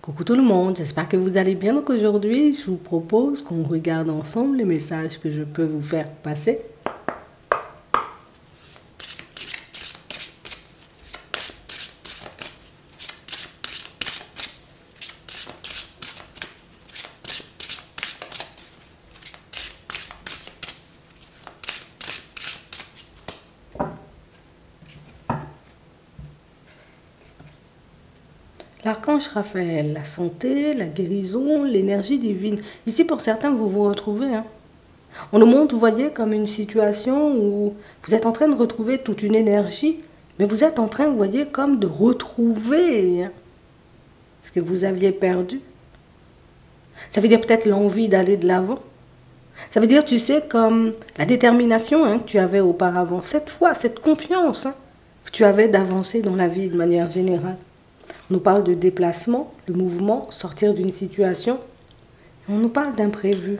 Coucou tout le monde, j'espère que vous allez bien. Donc aujourd'hui, je vous propose qu'on regarde ensemble les messages que je peux vous faire passer. L'archange Raphaël, la santé, la guérison, l'énergie divine. Ici, pour certains, vous vous retrouvez. On nous montre, vous voyez, comme une situation où vous êtes en train de retrouver toute une énergie, mais vous êtes en train, vous voyez, comme de retrouver ce que vous aviez perdu. Ça veut dire peut-être l'envie d'aller de l'avant. Ça veut dire, tu sais, comme la détermination que tu avais auparavant. Cette foi, cette confiance que tu avais d'avancer dans la vie de manière générale. On nous parle de déplacement, de mouvement, sortir d'une situation. On nous parle d'imprévu.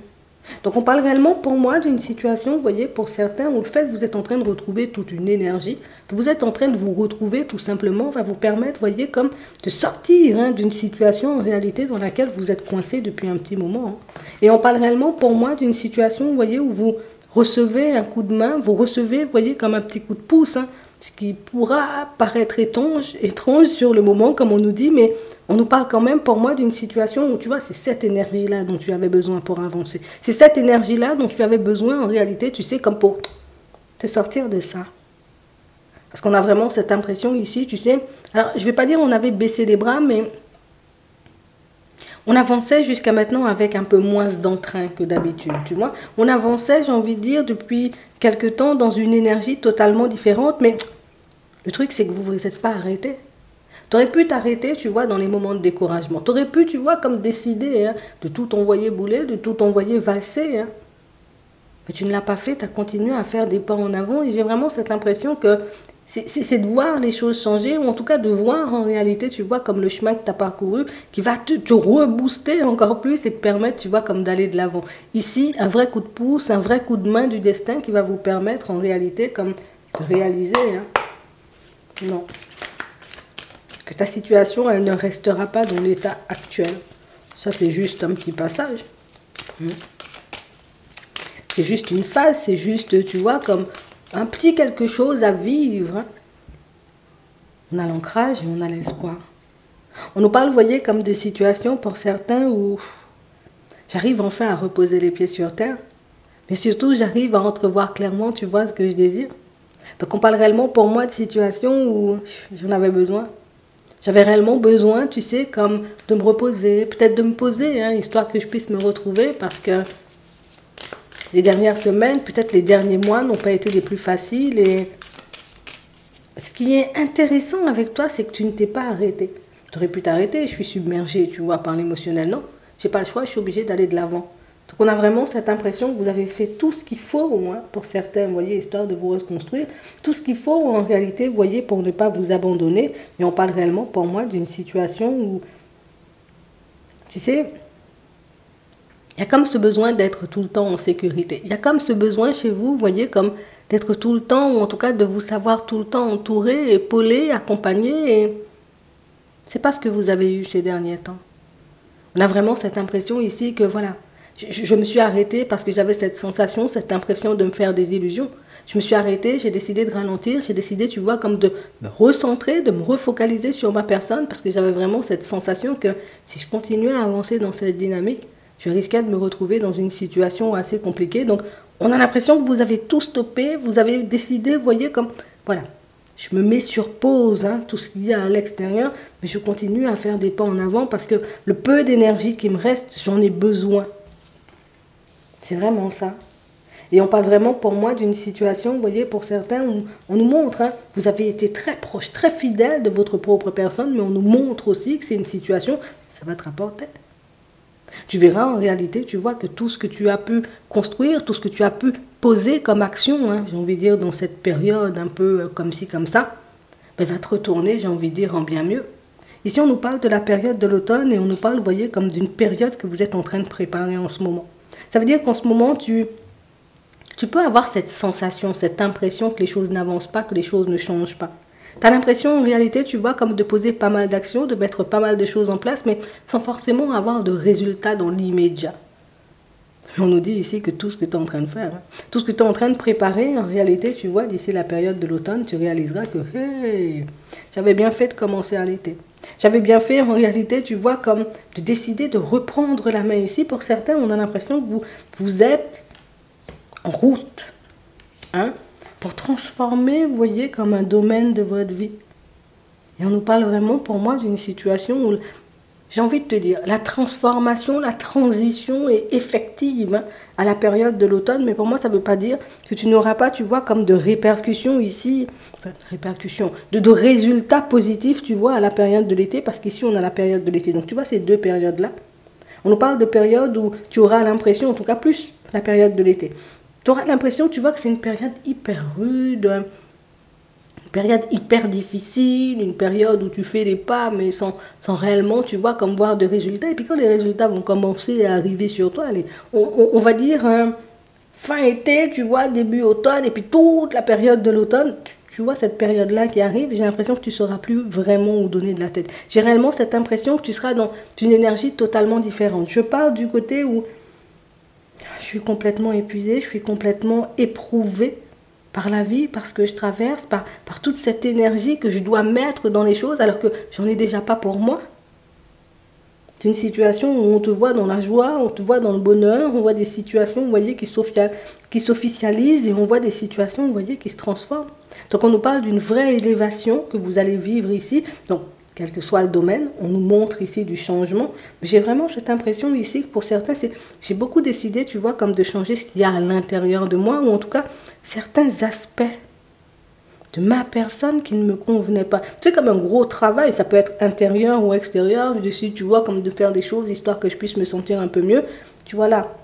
Donc on parle réellement pour moi d'une situation, vous voyez, pour certains, où le fait que vous êtes en train de retrouver toute une énergie, que vous êtes en train de vous retrouver tout simplement, va vous permettre, vous voyez, comme de sortir d'une situation en réalité dans laquelle vous êtes coincé depuis un petit moment. Et on parle réellement pour moi d'une situation, vous voyez, où vous recevez un coup de main, vous recevez, vous voyez, comme un petit coup de pouce, ce qui pourra paraître étrange sur le moment, comme on nous dit, mais on nous parle quand même, pour moi, d'une situation où, tu vois, c'est cette énergie-là dont tu avais besoin pour avancer. C'est cette énergie-là dont tu avais besoin, en réalité, tu sais, comme pour te sortir de ça. Parce qu'on a vraiment cette impression ici, tu sais. Alors, je ne vais pas dire on avait baissé les bras, mais on avançait jusqu'à maintenant avec un peu moins d'entrain que d'habitude, tu vois. On avançait, j'ai envie de dire, depuis quelque temps dans une énergie totalement différente, mais le truc, c'est que vous ne vous êtes pas arrêté. Tu aurais pu t'arrêter, tu vois, dans les moments de découragement. Tu aurais pu, tu vois, comme décider de tout envoyer bouler, de tout envoyer valser. Mais tu ne l'as pas fait, tu as continué à faire des pas en avant. Et j'ai vraiment cette impression que c'est de voir les choses changer, ou en tout cas de voir en réalité, tu vois, comme le chemin que tu as parcouru, qui va te rebooster encore plus et te permettre, tu vois, comme d'aller de l'avant. Ici, un vrai coup de pouce, un vrai coup de main du destin qui va vous permettre en réalité comme de réaliser. Non. Que ta situation, elle ne restera pas dans l'état actuel. Ça, c'est juste un petit passage. C'est juste une phase, c'est juste, tu vois, comme un petit quelque chose à vivre. On a l'ancrage et on a l'espoir. On nous parle, vous voyez, comme des situations pour certains où j'arrive enfin à reposer les pieds sur terre. Mais surtout, j'arrive à entrevoir clairement, tu vois, ce que je désire. Donc, on parle réellement pour moi de situations où j'en avais besoin. J'avais réellement besoin, tu sais, comme de me reposer, peut-être de me poser, histoire que je puisse me retrouver, parce que les dernières semaines, peut-être les derniers mois n'ont pas été les plus faciles. Et ce qui est intéressant avec toi, c'est que tu ne t'es pas arrêté. Tu aurais pu t'arrêter, je suis submergée, tu vois, par l'émotionnel. Non, je n'ai pas le choix, je suis obligée d'aller de l'avant. Donc on a vraiment cette impression que vous avez fait tout ce qu'il faut, pour certains, vous voyez, histoire de vous reconstruire. Tout ce qu'il faut, en réalité, vous voyez, pour ne pas vous abandonner. Mais on parle réellement, pour moi, d'une situation où, tu sais, il y a comme ce besoin d'être tout le temps en sécurité. Il y a comme ce besoin chez vous, vous voyez, comme d'être tout le temps, ou en tout cas de vous savoir tout le temps entouré, épaulé, accompagné. Et c'est pas ce que vous avez eu ces derniers temps. On a vraiment cette impression ici que, voilà, je me suis arrêtée parce que j'avais cette sensation, cette impression de me faire des illusions. Je me suis arrêtée, j'ai décidé de ralentir, j'ai décidé, tu vois, comme de me recentrer, de me refocaliser sur ma personne, parce que j'avais vraiment cette sensation que si je continuais à avancer dans cette dynamique, je risquais de me retrouver dans une situation assez compliquée. Donc, on a l'impression que vous avez tout stoppé, vous avez décidé, vous voyez, comme, voilà, je me mets sur pause, tout ce qu'il y a à l'extérieur, mais je continue à faire des pas en avant parce que le peu d'énergie qui me reste, j'en ai besoin. C'est vraiment ça. Et on parle vraiment pour moi d'une situation, vous voyez, pour certains, où on nous montre, vous avez été très proche, très fidèle de votre propre personne, mais on nous montre aussi que c'est une situation, ça va te rapporter. Tu verras en réalité, tu vois que tout ce que tu as pu construire, tout ce que tu as pu poser comme action, j'ai envie de dire, dans cette période un peu comme ci, comme ça, va te retourner, j'ai envie de dire, en bien mieux. Ici, on nous parle de la période de l'automne et on nous parle, vous voyez, comme d'une période que vous êtes en train de préparer en ce moment. Ça veut dire qu'en ce moment, tu peux avoir cette sensation, cette impression que les choses n'avancent pas, que les choses ne changent pas. Tu as l'impression, en réalité, tu vois, comme de poser pas mal d'actions, de mettre pas mal de choses en place, mais sans forcément avoir de résultats dans l'immédiat. On nous dit ici que tout ce que tu es en train de faire, hein, tout ce que tu es en train de préparer, en réalité, tu vois, d'ici la période de l'automne, tu réaliseras que, hey, j'avais bien fait de commencer à l'été. J'avais bien fait, en réalité, tu vois, comme de décider de reprendre la main ici. Pour certains, on a l'impression que vous êtes en route, hein, pour transformer, vous voyez, comme un domaine de votre vie. Et on nous parle vraiment, pour moi, d'une situation où, j'ai envie de te dire, la transformation, la transition est effective, hein, à la période de l'automne. Mais pour moi, ça ne veut pas dire que tu n'auras pas, tu vois, comme de répercussions ici, enfin, répercussions, de résultats positifs, tu vois, à la période de l'été. Parce qu'ici, on a la période de l'été. Donc, tu vois, ces deux périodes-là, on nous parle de périodes où tu auras l'impression, en tout cas plus la période de l'été, tu auras l'impression, tu vois, que c'est une période hyper rude, une période hyper difficile, une période où tu fais des pas, mais sans réellement, tu vois, comme voir de résultats. Et puis quand les résultats vont commencer à arriver sur toi, on va dire fin été, tu vois, début automne, et puis toute la période de l'automne, tu vois, cette période-là qui arrive, j'ai l'impression que tu ne sauras plus vraiment où donner de la tête. J'ai réellement cette impression que tu seras dans une énergie totalement différente. Je parle du côté où je suis complètement épuisée, je suis complètement éprouvée par la vie, par ce que je traverse, par toute cette énergie que je dois mettre dans les choses, alors que j'en ai déjà pas pour moi. C'est une situation où on te voit dans la joie, on te voit dans le bonheur, on voit des situations, vous voyez, qui s'officialisent, et on voit des situations, vous voyez, qui se transforment. Donc on nous parle d'une vraie élévation que vous allez vivre ici. Donc, quel que soit le domaine, on nous montre ici du changement. J'ai vraiment cette impression ici que pour certains, j'ai beaucoup décidé, tu vois, comme de changer ce qu'il y a à l'intérieur de moi, ou en tout cas, certains aspects de ma personne qui ne me convenaient pas. C'est comme un gros travail, ça peut être intérieur ou extérieur. Je décide, tu vois, comme de faire des choses, histoire que je puisse me sentir un peu mieux. Tu vois là,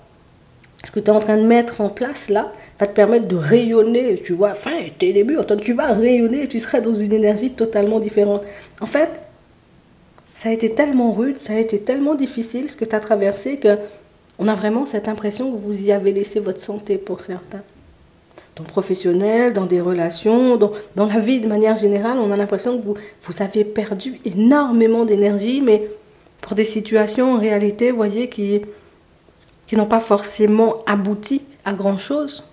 ce que tu es en train de mettre en place là, va te permettre de rayonner, tu vois, fin, tes débuts, tu vas rayonner et tu seras dans une énergie totalement différente. En fait, ça a été tellement rude, ça a été tellement difficile ce que tu as traversé que on a vraiment cette impression que vous y avez laissé votre santé pour certains. Dans le professionnel, dans des relations, dans la vie de manière générale, on a l'impression que vous avez perdu énormément d'énergie, mais pour des situations en réalité, vous voyez, qui n'ont pas forcément abouti à grand-chose.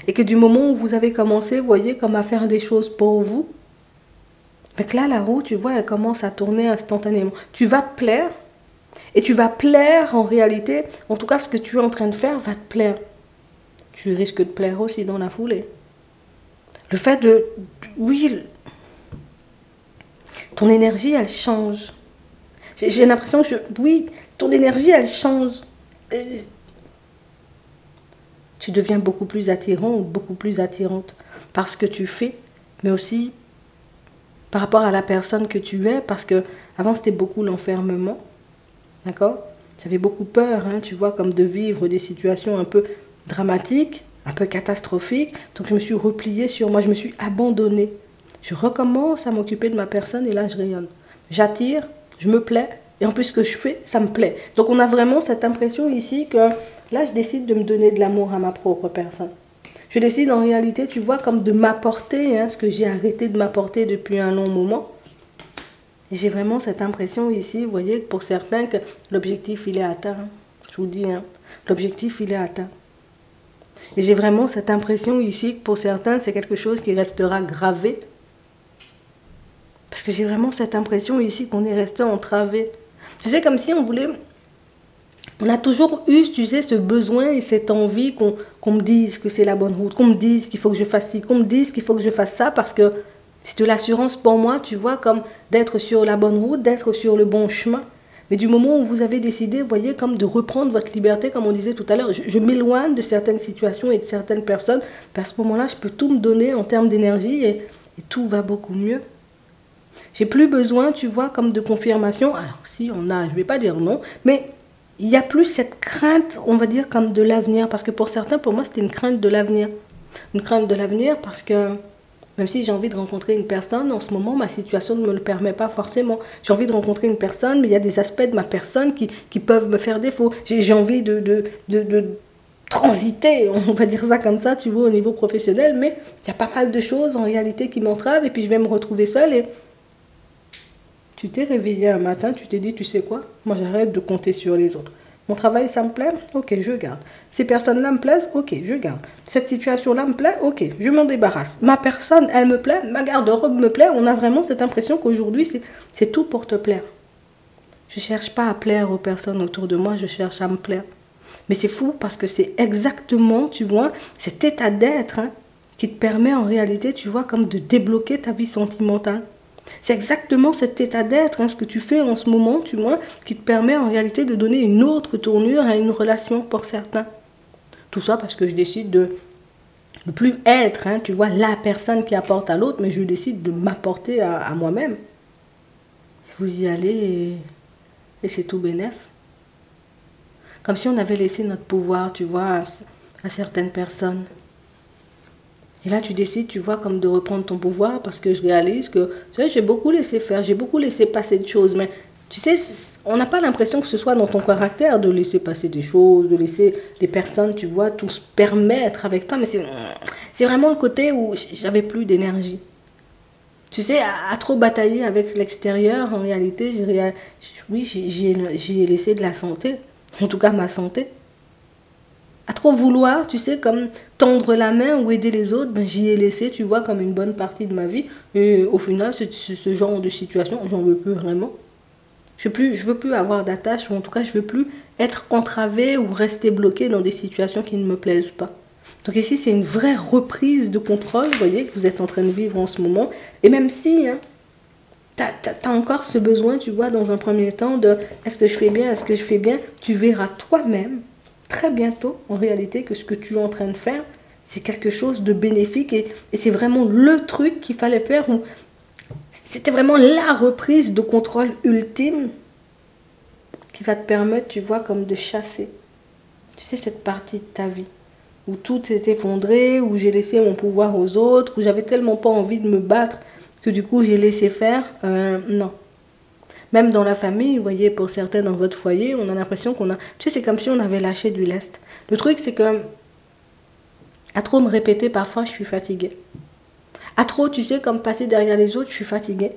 Et que du moment où vous avez commencé, vous voyez, comme à faire des choses pour vous, mais que là, la roue, tu vois, elle commence à tourner instantanément. Tu vas te plaire, et tu vas plaire en réalité, en tout cas, ce que tu es en train de faire va te plaire. Tu risques de plaire aussi dans la foulée. Le fait de... Oui, ton énergie, elle change. J'ai l'impression que... Oui, ton énergie, elle change. Tu deviens beaucoup plus attirant ou beaucoup plus attirante par ce que tu fais, mais aussi par rapport à la personne que tu es, parce que avant c'était beaucoup l'enfermement, d'accord? J'avais beaucoup peur, hein, tu vois, comme de vivre des situations un peu dramatiques, un peu catastrophiques, donc je me suis repliée sur moi, je me suis abandonnée. Je recommence à m'occuper de ma personne et là je rayonne. J'attire, je me plais, et en plus ce que je fais, ça me plaît. Donc on a vraiment cette impression ici que là je décide de me donner de l'amour à ma propre personne. Je décide en réalité, tu vois, comme de m'apporter, hein, ce que j'ai arrêté de m'apporter depuis un long moment. Et j'ai vraiment cette impression ici, vous voyez, pour certains, que l'objectif, il est atteint. Je vous dis, hein, l'objectif, il est atteint. Et j'ai vraiment cette impression ici, que pour certains, c'est quelque chose qui restera gravé. Parce que j'ai vraiment cette impression ici qu'on est resté entravé. Tu sais, comme si on voulait... On a toujours eu, tu sais, ce besoin et cette envie qu'on me dise que c'est la bonne route, qu'on me dise qu'il faut que je fasse ci, qu'on me dise qu'il faut que je fasse ça, parce que c'est de l'assurance pour moi, tu vois, comme d'être sur la bonne route, d'être sur le bon chemin. Mais du moment où vous avez décidé, vous voyez, comme de reprendre votre liberté, comme on disait tout à l'heure, je m'éloigne de certaines situations et de certaines personnes, parce qu'à ce moment-là, je peux tout me donner en termes d'énergie et tout va beaucoup mieux. J'ai plus besoin, tu vois, comme de confirmation. Alors, si on a, je ne vais pas dire non, mais... il n'y a plus cette crainte, on va dire, comme de l'avenir. Parce que pour certains, pour moi, c'était une crainte de l'avenir. Une crainte de l'avenir parce que, même si j'ai envie de rencontrer une personne, en ce moment, ma situation ne me le permet pas forcément. J'ai envie de rencontrer une personne, mais il y a des aspects de ma personne qui peuvent me faire défaut. J'ai envie de transiter, on va dire ça comme ça, tu vois, au niveau professionnel, mais il y a pas mal de choses en réalité qui m'entravent et puis je vais me retrouver seule et tu t'es réveillé un matin, tu t'es dit, tu sais quoi, moi j'arrête de compter sur les autres. Mon travail, ça me plaît, ok, je garde. Ces personnes-là me plaisent, ok, je garde. Cette situation-là me plaît, ok, je m'en débarrasse. Ma personne, elle me plaît, ma garde-robe me plaît. On a vraiment cette impression qu'aujourd'hui, c'est tout pour te plaire. Je ne cherche pas à plaire aux personnes autour de moi, je cherche à me plaire. Mais c'est fou parce que c'est exactement, tu vois, cet état d'être qui te permet en réalité, tu vois, comme de débloquer ta vie sentimentale. C'est exactement cet état d'être, ce que tu fais en ce moment, tu vois, qui te permet en réalité de donner une autre tournure à une relation pour certains. Tout ça parce que je décide de ne plus être, tu vois, la personne qui apporte à l'autre, mais je décide de m'apporter à moi-même. Vous y allez et c'est tout bénef. Comme si on avait laissé notre pouvoir, tu vois, à certaines personnes. Et là, tu décides, tu vois, comme de reprendre ton pouvoir parce que je réalise que, tu sais, j'ai beaucoup laissé faire, j'ai beaucoup laissé passer de choses. Mais, tu sais, on n'a pas l'impression que ce soit dans ton caractère de laisser passer des choses, de laisser les personnes, tu vois, tout se permettre avec toi. Mais c'est vraiment le côté où j'avais plus d'énergie. Tu sais, à trop batailler avec l'extérieur, en réalité, oui, j'ai laissé de la santé. En tout cas, ma santé. À trop vouloir, tu sais, comme tendre la main ou aider les autres, ben, j'y ai laissé, tu vois, comme une bonne partie de ma vie. Et au final, ce genre de situation, j'en veux plus vraiment. Je veux plus avoir d'attache, ou en tout cas, je veux plus être entravée ou rester bloquée dans des situations qui ne me plaisent pas. Donc ici, c'est une vraie reprise de contrôle, vous voyez, que vous êtes en train de vivre en ce moment. Et même si tu as encore ce besoin, tu vois, dans un premier temps, de est-ce que je fais bien, est-ce que je fais bien, tu verras toi-même très bientôt, en réalité, que ce que tu es en train de faire, c'est quelque chose de bénéfique et c'est vraiment le truc qu'il fallait faire. C'était vraiment la reprise de contrôle ultime qui va te permettre, tu vois, comme de chasser. Tu sais, cette partie de ta vie où tout s'est effondré, où j'ai laissé mon pouvoir aux autres, où j'avais tellement pas envie de me battre que du coup j'ai laissé faire. Non. Même dans la famille, vous voyez, pour certains dans votre foyer, on a l'impression qu'on a... Tu sais, c'est comme si on avait lâché du lest. Le truc, c'est que, à trop me répéter, parfois, je suis fatiguée. À trop, tu sais, comme passer derrière les autres, je suis fatiguée.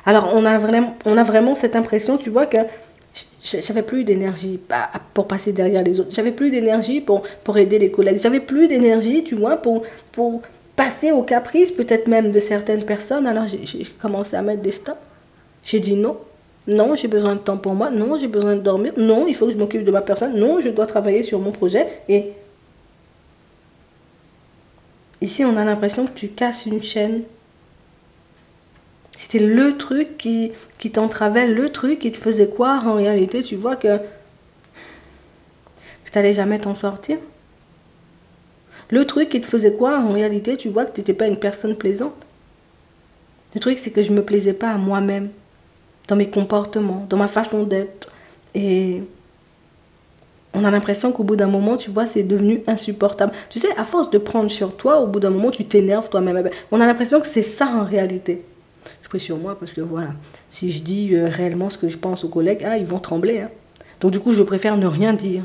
Alors, on a vraiment cette impression, tu vois, que j'avais plus d'énergie pour passer derrière les autres. J'avais plus d'énergie pour aider les collègues. J'avais plus d'énergie, tu vois, pour passer aux caprices, peut-être même de certaines personnes. Alors, j'ai commencé à mettre des stops. J'ai dit non. Non, j'ai besoin de temps pour moi. Non, j'ai besoin de dormir. Non, il faut que je m'occupe de ma personne. Non, je dois travailler sur mon projet. Et ici, on a l'impression que tu casses une chaîne. C'était le truc qui t'entravait, le truc qui te faisait croire en réalité, tu vois, que tu n'allais jamais t'en sortir. Le truc qui te faisait croire en réalité, tu vois, que tu n'étais pas une personne plaisante. Le truc, c'est que je ne me plaisais pas à moi-même. Dans mes comportements, dans ma façon d'être. Et on a l'impression qu'au bout d'un moment, tu vois, c'est devenu insupportable. Tu sais, à force de prendre sur toi, au bout d'un moment, tu t'énerves toi-même. On a l'impression que c'est ça en réalité. Je prie sur moi parce que voilà, si je dis réellement ce que je pense aux collègues, ils vont trembler. Donc du coup, je préfère ne rien dire.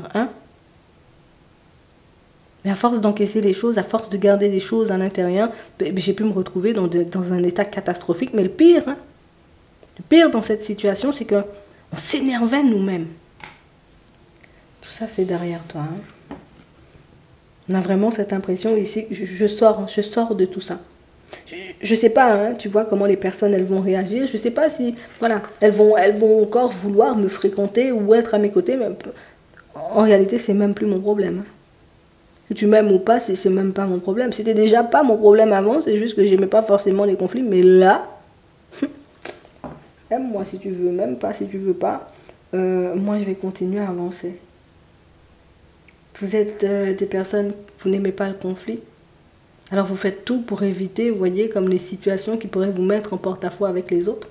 Mais à force d'encaisser les choses, à force de garder les choses à l'intérieur, j'ai pu me retrouver dans un état catastrophique. Mais le pire dans cette situation, c'est qu'on s'énervait nous-mêmes. Tout ça, c'est derrière toi. On a vraiment cette impression ici, je sors de tout ça. Je ne sais pas, tu vois, comment les personnes, elles vont réagir. Je ne sais pas si, voilà, elles vont encore vouloir me fréquenter ou être à mes côtés. Mais en réalité, c'est même plus mon problème. Que tu m'aimes ou pas, c'est même pas mon problème. C'était déjà pas mon problème avant, c'est juste que j'aimais pas forcément les conflits. Mais là... Aime-moi si tu veux, même pas si tu veux pas. Moi, je vais continuer à avancer. Vous êtes des personnes, vous n'aimez pas le conflit. Alors, vous faites tout pour éviter, vous voyez, comme les situations qui pourraient vous mettre en porte-à-faux avec les autres.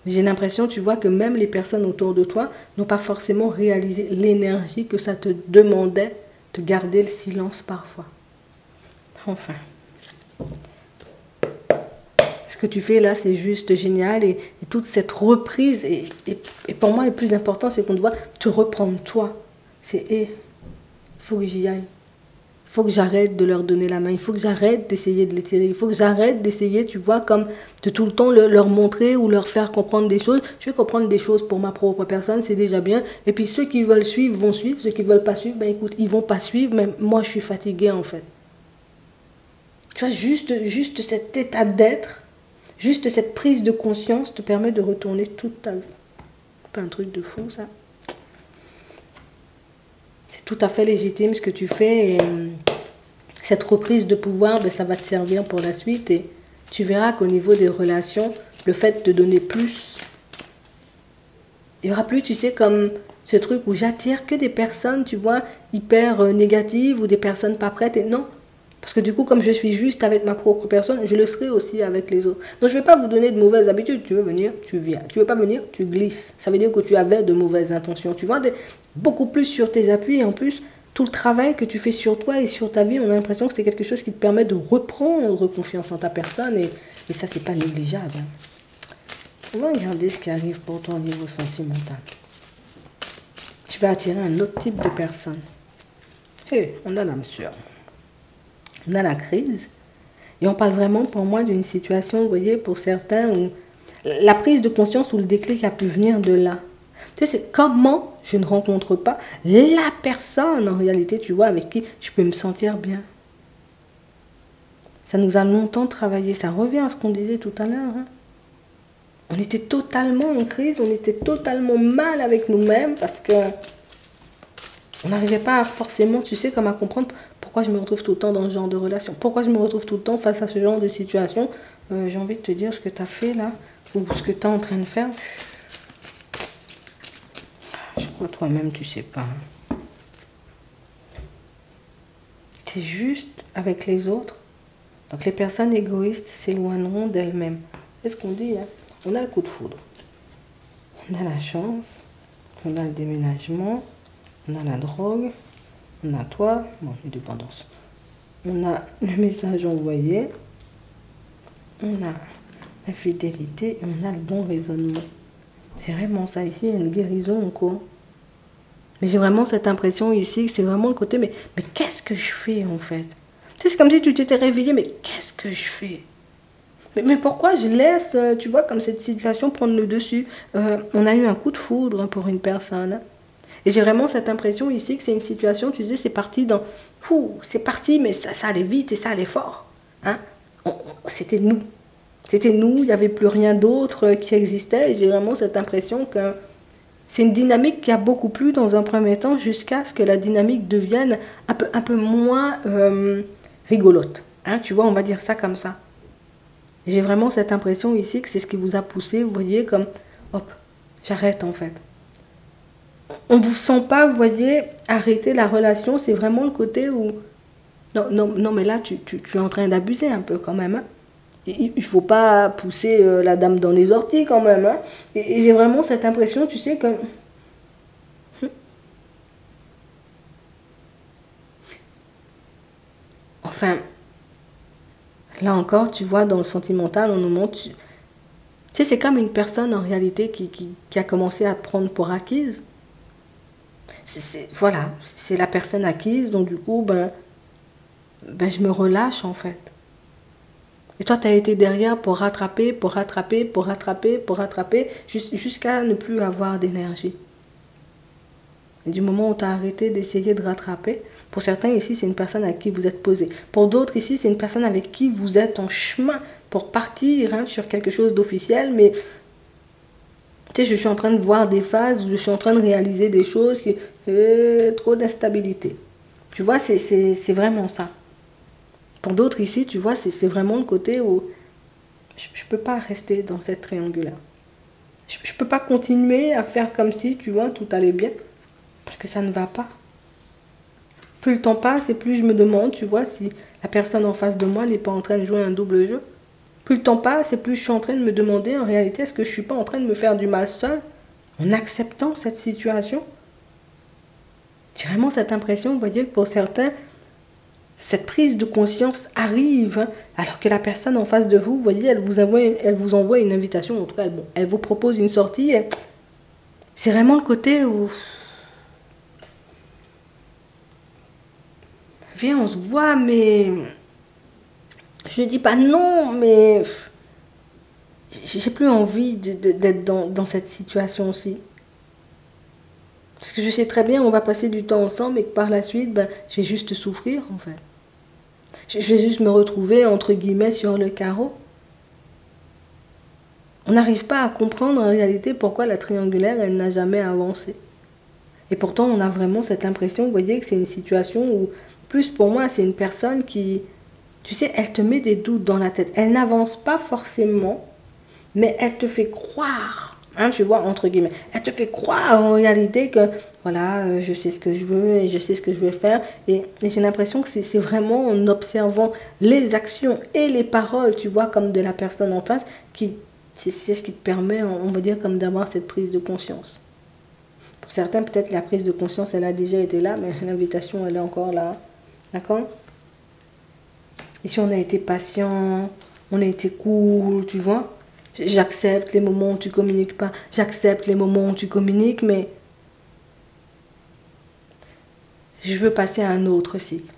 J'ai l'impression, tu vois, que même les personnes autour de toi n'ont pas forcément réalisé l'énergie que ça te demandait de garder le silence parfois. Enfin... Ce que tu fais là, c'est juste génial et toute cette reprise, et pour moi le plus important, c'est qu'on doit te reprendre toi. C'est faut que j'y aille. Il faut que j'arrête de leur donner la main, il faut que j'arrête d'essayer de les tirer, il faut que j'arrête d'essayer, tu vois, comme de tout le temps leur montrer ou leur faire comprendre des choses. Je vais comprendre des choses pour ma propre personne, c'est déjà bien. Et puis ceux qui veulent suivre vont suivre, ceux qui ne veulent pas suivre, ben écoute, ils vont pas suivre, mais moi je suis fatiguée en fait. Tu vois, juste cet état d'être, juste cette prise de conscience te permet de retourner toute ta vie. Pas un truc de fou ça. Tout à fait légitime ce que tu fais et cette reprise de pouvoir, ben, ça va te servir pour la suite et tu verras qu'au niveau des relations, le fait de donner plus, il n'y aura plus, tu sais, comme ce truc où j'attire que des personnes, tu vois, hyper négatives ou des personnes pas prêtes et non. Parce que du coup, comme je suis juste avec ma propre personne, je le serai aussi avec les autres. Donc je ne vais pas vous donner de mauvaises habitudes. Tu veux venir, tu viens. Tu ne veux pas venir, tu glisses. Ça veut dire que tu avais de mauvaises intentions. Tu vois, beaucoup plus sur tes appuis. Et en plus, tout le travail que tu fais sur toi et sur ta vie, on a l'impression que c'est quelque chose qui te permet de reprendre confiance en ta personne. Et ça, c'est pas négligeable. On va regarder ce qui arrive pour toi au niveau sentimental. Tu vas attirer un autre type de personne. Hé, on a l'âme sœur. On a la crise. Et on parle vraiment pour moi d'une situation, vous voyez, pour certains, où la prise de conscience ou le déclic a pu venir de là. Tu sais, c'est comment je ne rencontre pas la personne, en réalité, tu vois, avec qui je peux me sentir bien. Ça nous a longtemps travaillé. Ça revient à ce qu'on disait tout à l'heure. Hein. On était totalement en crise, on était totalement mal avec nous-mêmes parce que on n'arrivait pas à forcément, tu sais, comme à comprendre pourquoi je me retrouve tout le temps dans ce genre de relation. Pourquoi je me retrouve tout le temps face à ce genre de situation. J'ai envie de te dire ce que tu as fait là, ou ce que tu es en train de faire. Je crois toi-même, tu sais pas. C'est juste avec les autres. Donc les personnes égoïstes s'éloigneront d'elles-mêmes. C'est ce qu'on dit, hein. On a le coup de foudre. On a la chance. On a le déménagement. On a la drogue. On a toi. Bon, une dépendance. On a le message envoyé. On a la fidélité. Et on a le bon raisonnement. C'est vraiment ça ici. Il y a une guérison en cours. Mais j'ai vraiment cette impression ici que c'est vraiment le côté, mais qu'est-ce que je fais en fait? Tu sais, c'est comme si tu t'étais réveillé, mais qu'est-ce que je fais? Mais pourquoi je laisse, tu vois, comme cette situation prendre le dessus? On a eu un coup de foudre pour une personne. Et j'ai vraiment cette impression ici que c'est une situation, tu sais, c'est parti dans... c'est parti, mais ça allait vite et ça allait fort. Hein? C'était nous. C'était nous, il n'y avait plus rien d'autre qui existait. Et j'ai vraiment cette impression que... C'est une dynamique qui a beaucoup plu dans un premier temps jusqu'à ce que la dynamique devienne un peu moins rigolote. Hein, tu vois, on va dire ça comme ça. J'ai vraiment cette impression ici que c'est ce qui vous a poussé, vous voyez, comme, hop, j'arrête en fait. On ne vous sent pas, vous voyez, arrêter la relation, c'est vraiment le côté où... Non, mais là, tu es en train d'abuser un peu quand même. Hein. Il ne faut pas pousser la dame dans les orties quand même. Hein. Et j'ai vraiment cette impression, tu sais, que... Enfin, là encore, tu vois, dans le sentimental, on nous montre... Tu sais, c'est comme une personne en réalité qui a commencé à te prendre pour acquise. Voilà, c'est la personne acquise, donc du coup, je me relâche en fait. Et toi, tu as été derrière pour rattraper, jusqu'à ne plus avoir d'énergie. Et du moment où tu as arrêté d'essayer de rattraper, pour certains ici, c'est une personne avec qui vous êtes posé. Pour d'autres ici, c'est une personne avec qui vous êtes en chemin pour partir sur quelque chose d'officiel, mais tu sais, je suis en train de voir des phases où je suis en train de réaliser des choses qui... trop d'instabilité. Tu vois, c'est vraiment ça. Pour d'autres ici, tu vois, c'est vraiment le côté où je ne peux pas rester dans cette triangulaire. Je ne peux pas continuer à faire comme si, tu vois, tout allait bien. Parce que ça ne va pas. Plus le temps passe et plus je me demande, tu vois, si la personne en face de moi n'est pas en train de jouer un double jeu. Plus le temps passe et plus je suis en train de me demander, en réalité, est-ce que je ne suis pas en train de me faire du mal seul en acceptant cette situation? J'ai vraiment cette impression, vous voyez, que pour certains, cette prise de conscience arrive, hein, alors que la personne en face de vous, vous voyez, elle vous envoie une invitation, en tout cas, elle vous propose une sortie. C'est vraiment le côté où... viens, on se voit, mais je ne dis pas non, mais j'ai plus envie d'être dans cette situation aussi. Parce que je sais très bien, on va passer du temps ensemble et que par la suite, ben, je vais juste souffrir en fait. Je vais juste me retrouver entre guillemets sur le carreau. On n'arrive pas à comprendre en réalité pourquoi la triangulaire, elle n'a jamais avancé. Et pourtant, on a vraiment cette impression, vous voyez, que c'est une situation où, plus pour moi, c'est une personne qui, tu sais, elle te met des doutes dans la tête. Elle n'avance pas forcément, mais elle te fait croire, hein, tu vois, entre guillemets, elle te fait croire en réalité que, voilà, je sais ce que je veux et je sais ce que je veux faire. Et j'ai l'impression que c'est vraiment en observant les actions et les paroles, tu vois, comme de la personne en face, c'est ce qui te permet, on va dire, comme d'avoir cette prise de conscience. Pour certains, peut-être la prise de conscience, elle a déjà été là, mais l'invitation, elle est encore là. D'accord? Ici, on a été patient, on a été cool, tu vois. J'accepte les moments où tu communiques pas. J'accepte les moments où tu communiques, mais je veux passer à un autre cycle.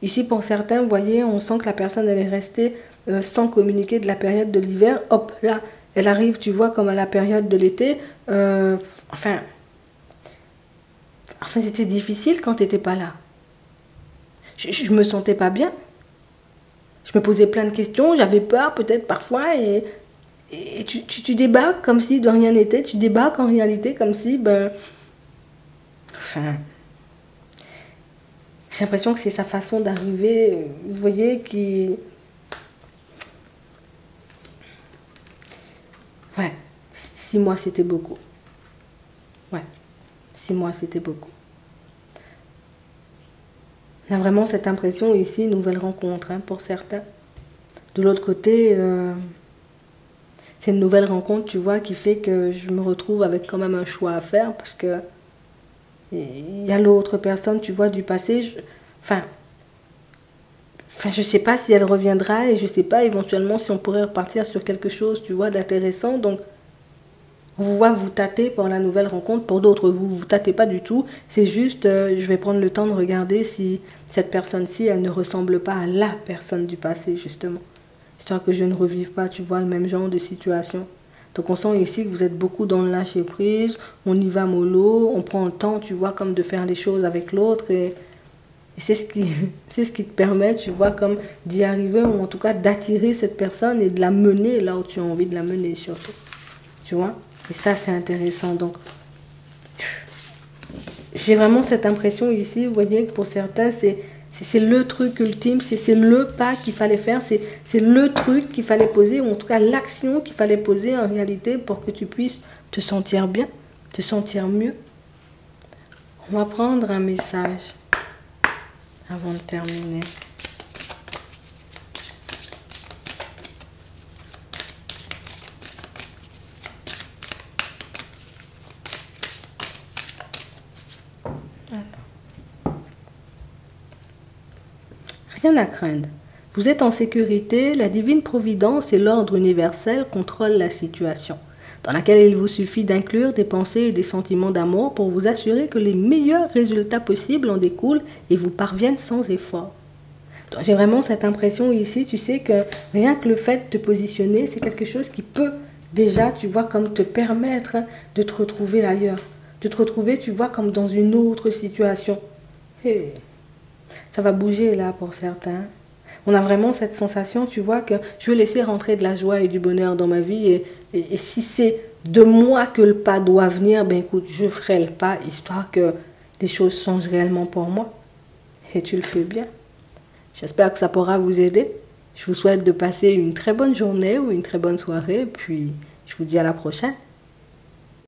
Ici, pour certains, vous voyez, on sent que la personne, elle est restée sans communiquer de la période de l'hiver. Hop, là, elle arrive, tu vois, comme à la période de l'été. Enfin, c'était difficile quand tu n'étais pas là. Je me sentais pas bien. Je me posais plein de questions, j'avais peur peut-être parfois, et tu débarques comme si de rien n'était. Tu débarques en réalité comme si, ben... Enfin... J'ai l'impression que c'est sa façon d'arriver, vous voyez, qui... Ouais, 6 mois, c'était beaucoup. Ouais, 6 mois, c'était beaucoup. On a vraiment cette impression ici, nouvelle rencontre, hein, pour certains. De l'autre côté, c'est une nouvelle rencontre, tu vois, qui fait que je me retrouve avec quand même un choix à faire, parce que il y a l'autre personne, tu vois, du passé. Enfin, je sais pas si elle reviendra, et je sais pas éventuellement si on pourrait repartir sur quelque chose, tu vois, d'intéressant. Donc, on vous voit vous tâter pour la nouvelle rencontre. Pour d'autres, vous tâtez pas du tout. C'est juste, je vais prendre le temps de regarder si cette personne-ci, elle ne ressemble pas à la personne du passé, justement. Histoire que je ne revive pas, tu vois, le même genre de situation. Donc on sent ici que vous êtes beaucoup dans le lâcher prise, on y va mollo, on prend le temps, tu vois, comme de faire les choses avec l'autre, et c'est ce qui te permet, tu vois, comme d'y arriver, ou en tout cas d'attirer cette personne et de la mener là où tu as envie de la mener, surtout. Tu vois? Et ça, c'est intéressant. Donc, j'ai vraiment cette impression ici, vous voyez, que pour certains, c'est le truc ultime, c'est le pas qu'il fallait faire, c'est le truc qu'il fallait poser, ou en tout cas l'action qu'il fallait poser en réalité pour que tu puisses te sentir bien, te sentir mieux. On va prendre un message avant de terminer. Rien à craindre. Vous êtes en sécurité, la divine providence et l'ordre universel contrôlent la situation, dans laquelle il vous suffit d'inclure des pensées et des sentiments d'amour pour vous assurer que les meilleurs résultats possibles en découlent et vous parviennent sans effort. J'ai vraiment cette impression ici, tu sais que rien que le fait de te positionner, c'est quelque chose qui peut déjà, tu vois, comme te permettre de te retrouver ailleurs, de te retrouver, tu vois, comme dans une autre situation. Et ça va bouger là pour certains. On a vraiment cette sensation, tu vois, que je veux laisser rentrer de la joie et du bonheur dans ma vie. Et si c'est de moi que le pas doit venir, ben écoute, je ferai le pas, histoire que les choses changent réellement pour moi. Et tu le fais bien. J'espère que ça pourra vous aider. Je vous souhaite de passer une très bonne journée ou une très bonne soirée. Puis, je vous dis à la prochaine.